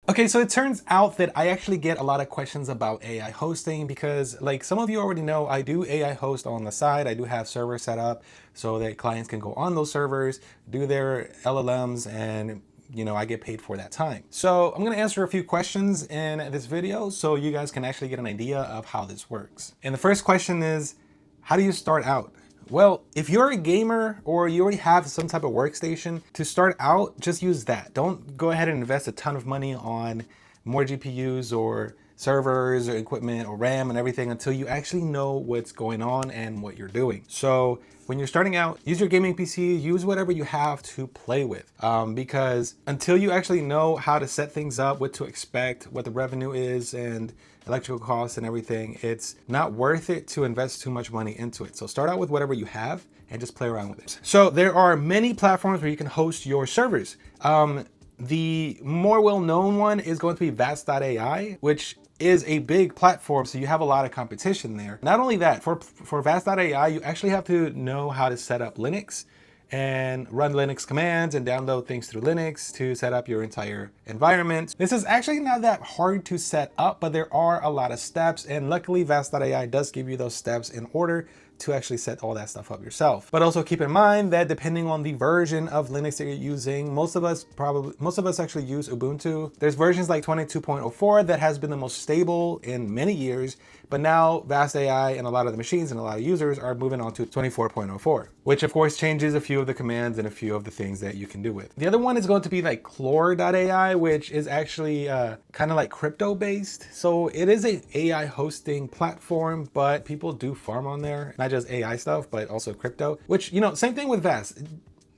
Okay, so it turns out that I actually get a lot of questions about AI hosting because, like some of you already know, I do AI host on the side. I do have servers set up so that clients can go on those servers, do their LLMs, and I get paid for that time. So I'm gonna answer a few questions in this video so you guys can actually get an idea of how this works. And the first question is, how do you start out? Well, if you're a gamer or you already have some type of workstation, to start out, just use that. Don't go ahead and invest a ton of money on more GPUs or servers or equipment or RAM and everything until you actually know what's going on and what you're doing. So when you're starting out, use your gaming PC, use whatever you have to play with. Because until you actually know how to set things up, what to expect, what the revenue is, and electrical costs and everything, it's not worth it to invest too much money into it. So start out with whatever you have and just play around with it. So there are many platforms where you can host your servers. The more well-known one is going to be Vast.ai, which is a big platform, so you have a lot of competition there. Not only that, for Vast.ai, you actually have to know how to set up Linux and run Linux commands and download things through Linux to set up your entire environment. This is actually not that hard to set up, but there are a lot of steps, and luckily Vast.ai does give you those steps in order to actually set all that stuff up yourself. But also keep in mind that depending on the version of Linux that you're using, most of us actually use Ubuntu. There's versions like 22.04 that has been the most stable in many years, but now Vast.ai and a lot of the machines and a lot of users are moving on to 24.04, which of course changes a few of the commands and a few of the things that you can do with. The other one is going to be like Clore.ai, which is actually kind of like crypto based. So it is a AI hosting platform, but people do farm on there, not just AI stuff, but also crypto, which, same thing with Vast.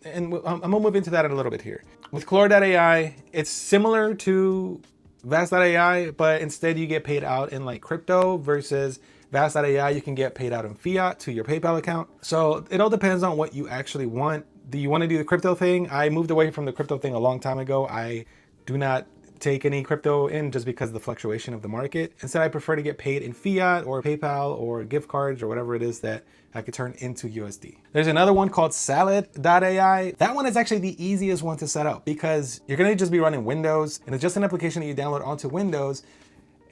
And I'm gonna move into that in a little bit here. With Clore.ai, it's similar to Vast.ai, but instead you get paid out in like crypto versus Vast.ai, you can get paid out in fiat to your PayPal account. So it all depends on what you actually want. Do you want to do the crypto thing? I moved away from the crypto thing a long time ago. I do not take any crypto in just because of the fluctuation of the market. Instead, I prefer to get paid in fiat or PayPal or gift cards or whatever it is that I could turn into USD. There's another one called Salad.ai. That one is actually the easiest one to set up because you're gonna just be running Windows, and it's just an application that you download onto Windows,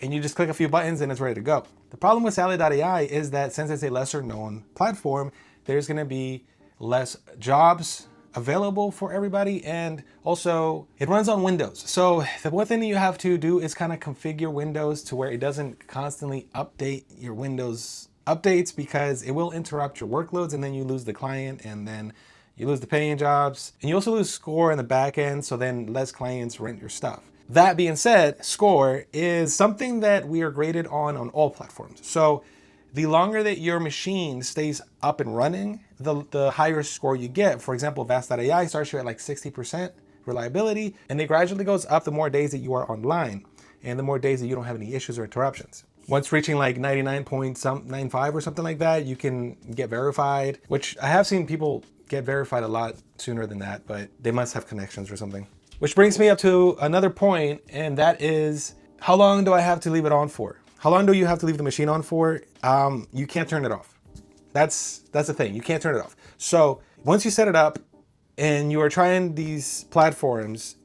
and you just click a few buttons and it's ready to go. The problem with Salad.ai is that since it's a lesser known platform, there's gonna be less jobs available for everybody, and also it runs on Windows. So the one thing that you have to do is kind of configure Windows to where it doesn't constantly update your Windows updates, because it will interrupt your workloads and then you lose the client and then you lose the paying jobs, and you also lose score in the back end, so then less clients rent your stuff. That being said, score is something that we are graded on all platforms. So the longer that your machine stays up and running, the higher score you get. For example, Vast.ai starts you at like 60% reliability, and it gradually goes up the more days that you are online and the more days that you don't have any issues or interruptions. Once reaching like 99.95 or something like that, you can get verified, which I have seen people get verified a lot sooner than that, but they must have connections or something. Which brings me up to another point, and that is, how long do I have to leave it on for? How long do you have to leave the machine on for? You can't turn it off. That's the thing, you can't turn it off. So once you set it up and you are trying these platforms,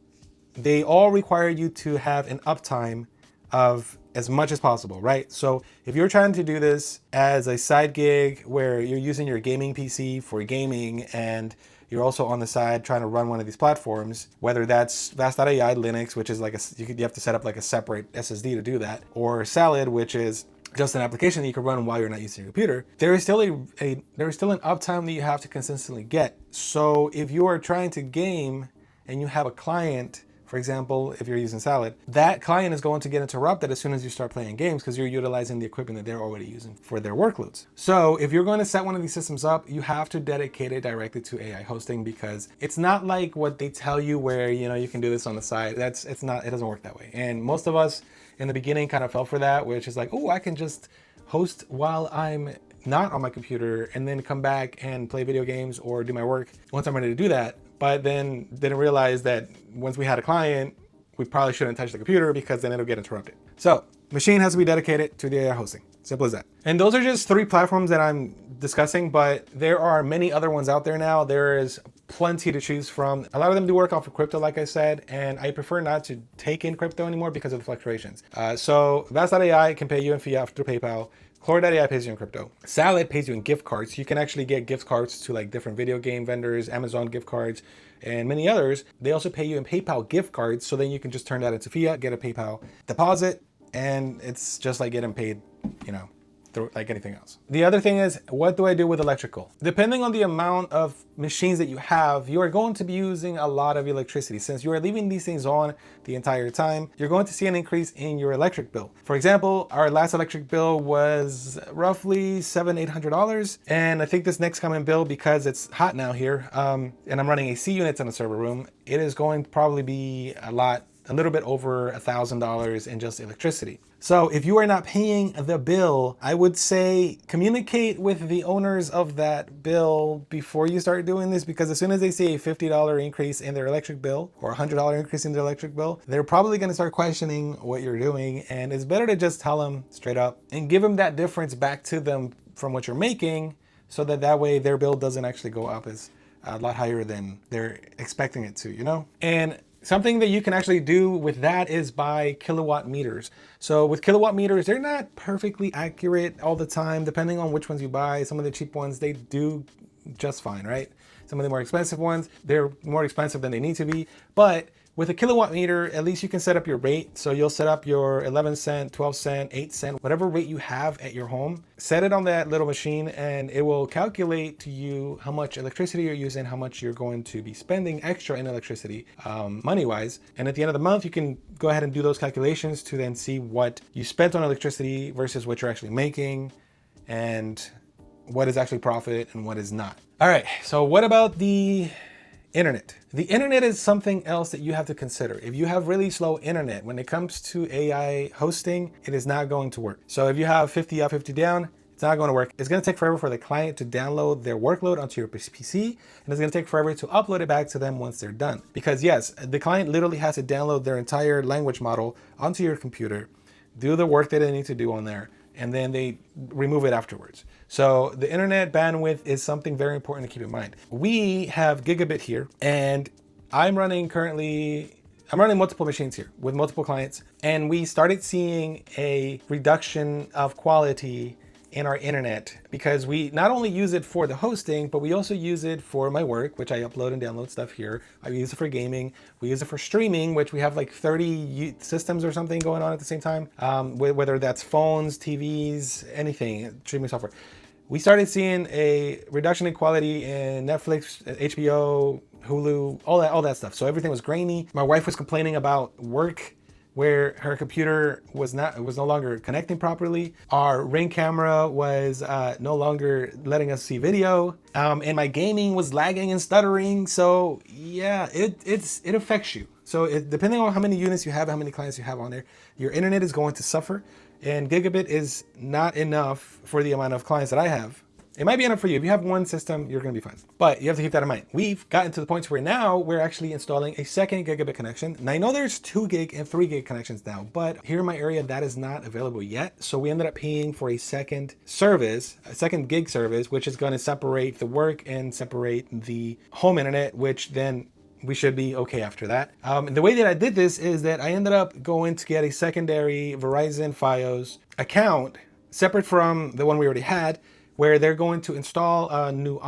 they all require you to have an uptime of as much as possible, right? So if you're trying to do this as a side gig where you're using your gaming PC for gaming and you're also on the side trying to run one of these platforms, whether that's Vast.ai Linux, which is like you have to set up like a separate SSD to do that, or Salad, which is just an application that you can run while you're not using your computer, there is still an uptime that you have to consistently get. So if you are trying to game and you have a client, for example, if you're using Salad, that client is going to get interrupted as soon as you start playing games because you're utilizing the equipment that they're already using for their workloads. So if you're going to set one of these systems up, you have to dedicate it directly to AI hosting, because it's not like what they tell you where, you can do this on the side. It doesn't work that way. And most of us in the beginning kind of fell for that, which is like, oh, I can just host while I'm not on my computer and then come back and play video games or do my work once I'm ready to do that. But then didn't realize that once we had a client, we probably shouldn't touch the computer because then it'll get interrupted. So machine has to be dedicated to the AI hosting. Simple as that. And those are just 3 platforms that I'm discussing, but there are many other ones out there now. There is plenty to choose from. A lot of them do work off of crypto, like I said, and I prefer not to take in crypto anymore because of the fluctuations. So Vast.ai can pay you in fiat through PayPal. Kilowatt pays you in crypto. Salad pays you in gift cards. You can actually get gift cards to like different video game vendors, Amazon gift cards, and many others. They also pay you in PayPal gift cards, so then you can just turn that into fiat, get a PayPal deposit, and it's just like getting paid, you know, like anything else. The other thing is, what do I do with electrical? Depending on the amount of machines that you have, you are going to be using a lot of electricity. Since you are leaving these things on the entire time, you're going to see an increase in your electric bill. For example, our last electric bill was roughly $700-800. And I think this next coming bill, because it's hot now here, and I'm running AC units in the server room, it is going to probably be a little bit over $1,000 in just electricity. So if you are not paying the bill, I would say communicate with the owners of that bill before you start doing this, because as soon as they see a $50 increase in their electric bill or a $100 increase in their electric bill, they're probably going to start questioning what you're doing. And it's better to just tell them straight up and give them that difference back to them from what you're making, so that way their bill doesn't actually go up as a lot higher than they're expecting it to, you know? And something that you can actually do with that is buy kilowatt meters. So with kilowatt meters, they're not perfectly accurate all the time, depending on which ones you buy. Some of the cheap ones, they do just fine, right? Some of the more expensive ones, they're more expensive than they need to be. But with a kilowatt meter, at least you can set up your rate. So you'll set up your 11 cent, 12 cent, 8 cent, whatever rate you have at your home. Set it on that little machine and it will calculate to you how much electricity you're using, how much you're going to be spending extra in electricity, money-wise. And at the end of the month, you can go ahead and do those calculations to then see what you spent on electricity versus what you're actually making and what is actually profit and what is not. All right, so what about the internet? The internet is something else that you have to consider. If you have really slow internet, when it comes to AI hosting, it is not going to work. So if you have 50 up, 50 down, it's not going to work. It's going to take forever for the client to download their workload onto your PC, and it's going to take forever to upload it back to them once they're done. Because yes, the client literally has to download their entire language model onto your computer, do the work that they need to do on there, and then they remove it afterwards. So the internet bandwidth is something very important to keep in mind. We have gigabit here, and I'm running multiple machines here with multiple clients, and we started seeing a reduction of quality in our internet because we not only use it for the hosting, but we also use it for my work, which I upload and download stuff here. I use it for gaming. We use it for streaming, which we have like 30 systems or something going on at the same time, whether that's phones, TVs, anything, streaming software. We started seeing a reduction in quality in Netflix, HBO, Hulu, all that stuff. So everything was grainy. My wife was complaining about work where her computer was no longer connecting properly. Our Ring camera was no longer letting us see video, and my gaming was lagging and stuttering. So yeah, it affects you. So depending on how many units you have, how many clients you have on there, your internet is going to suffer. And gigabit is not enough for the amount of clients that I have. It might be enough for you. If you have one system, you're going to be fine. But you have to keep that in mind. We've gotten to the point where now we're actually installing a second gigabit connection. And I know there's 2 gig and 3 gig connections now, but here in my area, that is not available yet. So we ended up paying for a second service, a second gig service, which is going to separate the work and separate the home internet, which then we should be okay after that. The way that I did this is that I ended up going to get a secondary Verizon Fios account separate from the one we already had, where they're going to install a new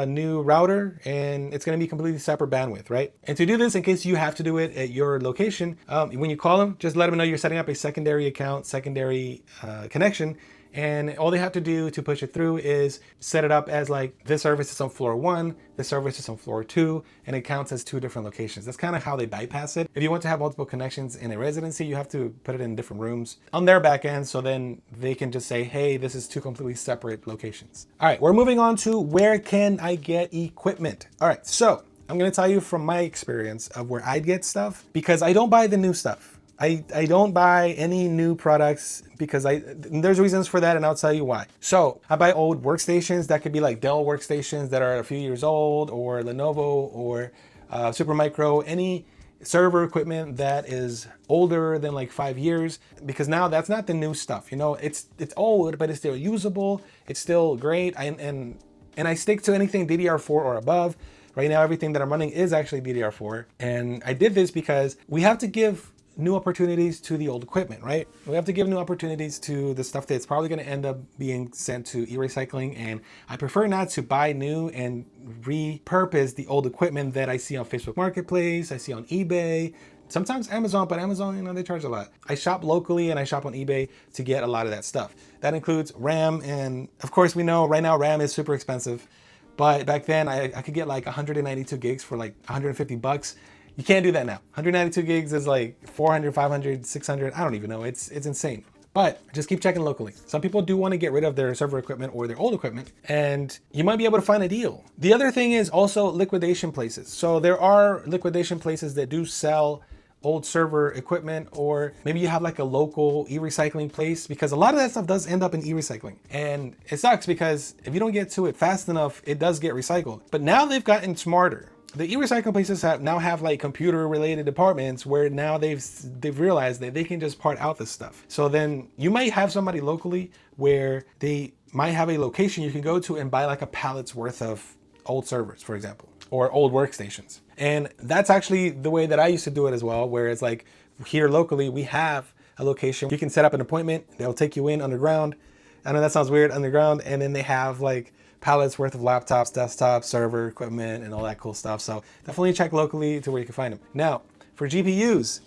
new router, and it's going to be completely separate bandwidth, right? And to do this, in case you have to do it at your location, when you call them, just let them know you're setting up a secondary account, secondary connection. And all they have to do to push it through is set it up as like this service is on floor 1, this service is on floor 2, and it counts as 2 different locations. That's kind of how they bypass it. If you want to have multiple connections in a residency, you have to put it in different rooms on their back end, so then they can just say, hey, this is 2 completely separate locations. All right, we're moving on to where can I get equipment? All right, so I'm going to tell you from my experience of where I get stuff, because I don't buy the new stuff. I don't buy any new products because there's reasons for that, and I'll tell you why. So I buy old workstations that could be like Dell workstations that are a few years old, or Lenovo, or Supermicro, any server equipment that is older than like 5 years, because now that's not the new stuff. You know, it's old, but it's still usable. It's still great. And I stick to anything DDR4 or above. Right now, everything that I'm running is actually DDR4. And I did this because we have to give new opportunities to the old equipment, right? We have to give new opportunities to the stuff that's probably going to end up being sent to e-recycling. And I prefer not to buy new and repurpose the old equipment that I see on Facebook Marketplace, I see on eBay, sometimes Amazon, but Amazon, you know, they charge a lot. I shop locally and I shop on eBay to get a lot of that stuff. That includes RAM. And of course, we know right now RAM is super expensive. But back then I could get like 192 gigs for like 150 bucks. You can't do that now. 192 gigs is like 400, 500, 600. I don't even know. It's insane. But just keep checking locally. Some people do want to get rid of their server equipment or their old equipment, and you might be able to find a deal. The other thing is also liquidation places. So there are liquidation places that do sell old server equipment, or maybe you have like a local e-recycling place, because a lot of that stuff does end up in e-recycling. And it sucks because if you don't get to it fast enough, it does get recycled. But now they've gotten smarter. The e-recycling places now have like computer related departments where now they've realized that they can just part out this stuff. So then you might have somebody locally where they might have a location you can go to and buy like a pallet's worth of old servers, for example, or old workstations. And that's actually the way that I used to do it as well, where it's like here locally, we have a location. You can set up an appointment. They'll take you in underground. I know that sounds weird, underground. And then they have like pallets worth of laptops, desktops, server equipment, and all that cool stuff. So definitely check locally to where you can find them. Now, for GPUs,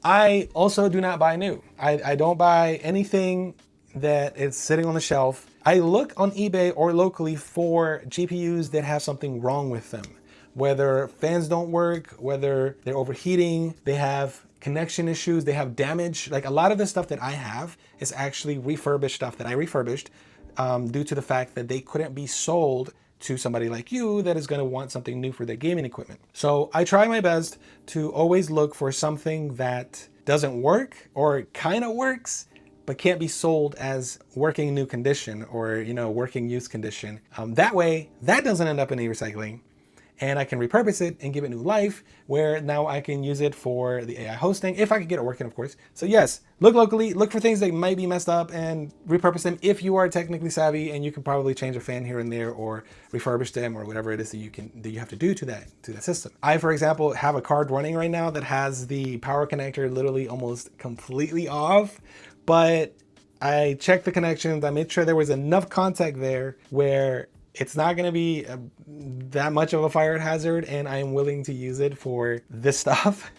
I also do not buy new. I don't buy anything that is sitting on the shelf. I look on eBay or locally for GPUs that have something wrong with them. Whether fans don't work, whether they're overheating, they have connection issues, they have damage. Like a lot of the stuff that I have is actually refurbished stuff that I refurbished due to the fact that they couldn't be sold to somebody like you that is going to want something new for their gaming equipment. So I try my best to always look for something that doesn't work or kind of works, but can't be sold as working new condition or, you know, working use condition. That way, that doesn't end up in e-recycling. And I can repurpose it and give it new life, where now I can use it for the AI hosting, if I can get it working, of course. So yes, look locally, look for things that might be messed up and repurpose them if you are technically savvy, and you can probably change a fan here and there or refurbish them or whatever it is that you have to do to that system. I, for example, have a card running right now that has the power connector literally almost completely off, but I checked the connections, I made sure there was enough contact there where it's not going to be that much of a fire hazard, and I am willing to use it for this stuff,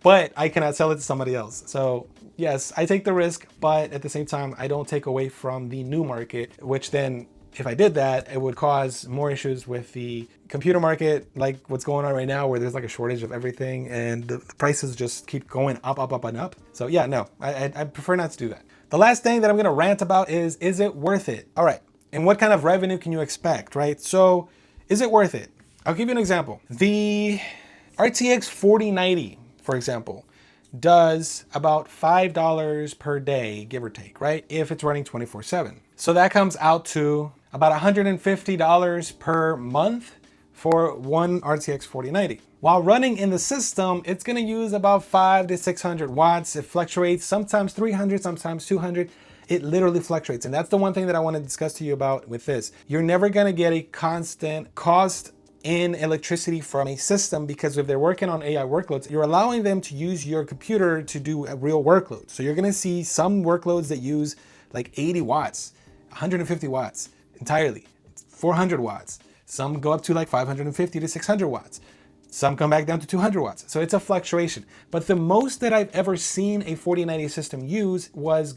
but I cannot sell it to somebody else. So yes, I take the risk, but at the same time, I don't take away from the new market, which then if I did that, it would cause more issues with the computer market, like what's going on right now, where there's like a shortage of everything and the prices just keep going up, up, up, and up. So yeah, no, I prefer not to do that. The last thing that I'm going to rant about is it worth it? All right. And what kind of revenue can you expect, right? So is it worth it? I'll give you an example. The RTX 4090, for example, does about $5 per day, give or take, right? If it's running 24/7. So that comes out to about $150 per month for one RTX 4090. While running in the system, it's gonna use about 500 to 600 watts. It fluctuates, sometimes 300, sometimes 200. It literally fluctuates. And that's the one thing that I want to discuss to you about with this. You're never going to get a constant cost in electricity from a system, because if they're working on AI workloads, you're allowing them to use your computer to do a real workload. So you're going to see some workloads that use like 80 watts, 150 watts entirely, 400 watts. Some go up to like 550 to 600 watts. Some come back down to 200 watts. So it's a fluctuation. But the most that I've ever seen a 4090 system use was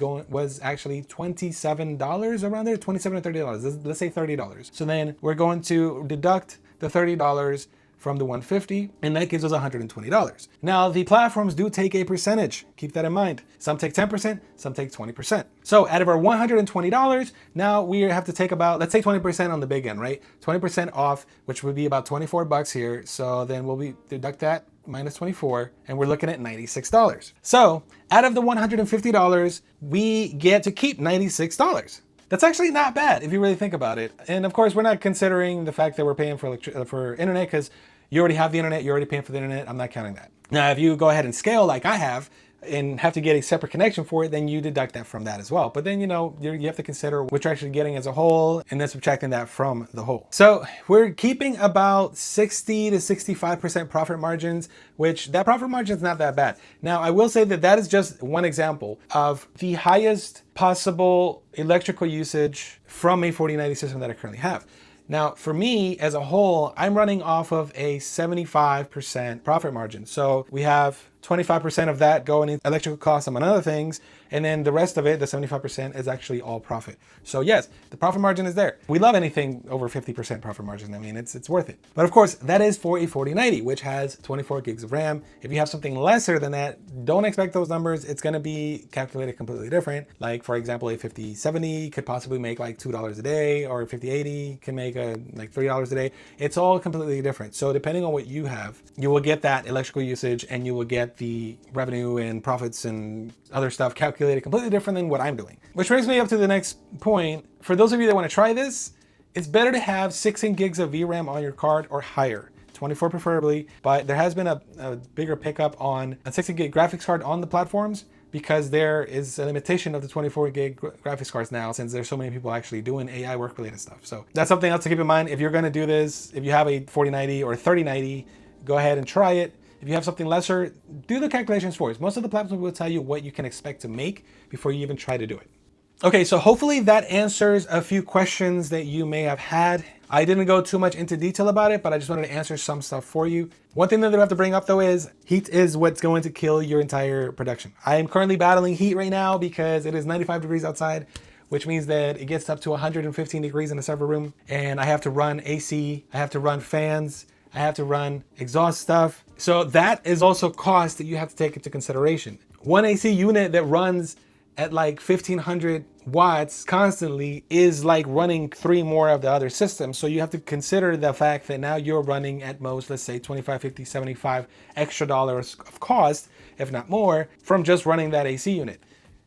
actually $27 around there, $27 to $30. Let's say $30. So then we're going to deduct the $30 from the 150, and that gives us $120. Now, the platforms do take a percentage. Keep that in mind. Some take 10%, some take 20%. So out of our $120, now we have to take about, let's say 20% on the big end, right? 20% off, which would be about 24 bucks here. So then we'll deduct that minus 24, and we're looking at $96. So out of the $150, we get to keep $96. That's actually not bad if you really think about it. And of course, we're not considering the fact that we're paying for internet, because you already have the internet, you're already paying for the internet. I'm not counting that. Now, if you go ahead and scale like I have, and have to get a separate connection for it, then you deduct that from that as well. But then, you know, you have to consider what you're actually getting as a whole and then subtracting that from the whole. So we're keeping about 60 to 65% profit margins, which that profit margin is not that bad. Now, I will say that that is just one example of the highest possible electrical usage from a 4090 system that I currently have. Now, for me as a whole, I'm running off of a 75% profit margin. So we have 25% of that going in electrical costs among other things, and then the rest of it, the 75%, is actually all profit. So yes, the profit margin is there. We love anything over 50% profit margin. I mean, it's worth it. But of course, that is for a 4090, which has 24 gigs of RAM. If you have something lesser than that, don't expect those numbers. It's gonna be calculated completely different. Like for example, a 5070 could possibly make like $2 a day, or a 5080 can make like $3 a day. It's all completely different. So depending on what you have, you will get that electrical usage and you will get the revenue and profits and other stuff calculated completely different than what I'm doing. Which brings me up to the next point. For those of you that want to try this, it's better to have 16 gigs of VRAM on your card or higher. 24 preferably, but there has been a bigger pickup on a 16 gig graphics card on the platforms, because there is a limitation of the 24 gig graphics cards now, since there's so many people actually doing AI work related stuff. So that's something else to keep in mind. If you're going to do this, if you have a 4090 or 3090, go ahead and try it. If you have something lesser, do the calculations for it. Most of the platforms will tell you what you can expect to make before you even try to do it. Okay, so hopefully that answers a few questions that you may have had. I didn't go too much into detail about it, but I just wanted to answer some stuff for you. One thing that I have to bring up though is heat is what's going to kill your entire production. I am currently battling heat right now because it is 95 degrees outside, which means that it gets up to 115 degrees in the server room, and I have to run AC, I have to run fans, I have to run exhaust stuff. So that is also cost that you have to take into consideration. One AC unit that runs at like 1500 watts constantly is like running 3 more of the other systems. So you have to consider the fact that now you're running at most, let's say 25, 50, 75 extra dollars of cost, if not more, from just running that AC unit.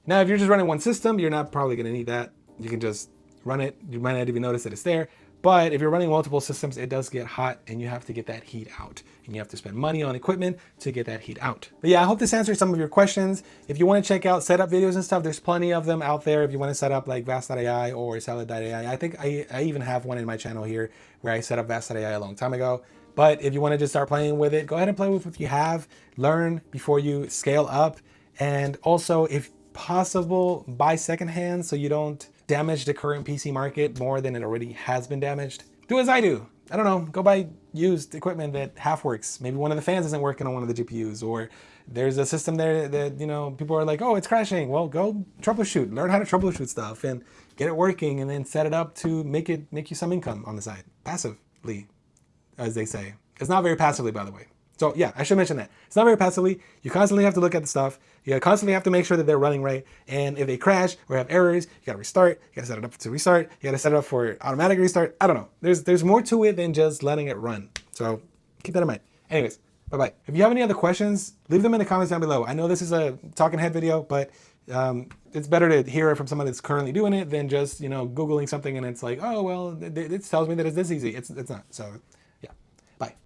Now, if you're just running one system, you're not probably gonna need that. You can just run it. You might not even notice that it's there. But if you're running multiple systems, it does get hot and you have to get that heat out. And you have to spend money on equipment to get that heat out. But yeah, I hope this answers some of your questions. If you want to check out setup videos and stuff, there's plenty of them out there. If you want to set up like Vast.ai or Salad.ai, I think I even have one in my channel here where I set up Vast.ai a long time ago. But if you want to just start playing with it, go ahead and play with what you have. Learn before you scale up. And also, if possible, buy secondhand so you don't damage the current PC market more than it already has been damaged. Do as I do. I don't know, go buy used equipment that half works. Maybe one of the fans isn't working on one of the GPUs, or there's a system there that, you know, people are like, oh, it's crashing. Well, go troubleshoot, learn how to troubleshoot stuff and get it working, and then set it up to make you some income on the side. Passively, as they say. It's not very passively, by the way. So yeah, I should mention that. It's not very passively. You constantly have to look at the stuff. You constantly have to make sure that they're running right. And if they crash or have errors, you gotta restart. You gotta set it up to restart. You gotta set it up for automatic restart. I don't know. There's more to it than just letting it run. So keep that in mind. Anyways, bye-bye. If you have any other questions, leave them in the comments down below. I know this is a talking head video, but it's better to hear it from someone that's currently doing it than just, you know, Googling something and it's like, oh, well, it tells me that it's this easy. It's not. So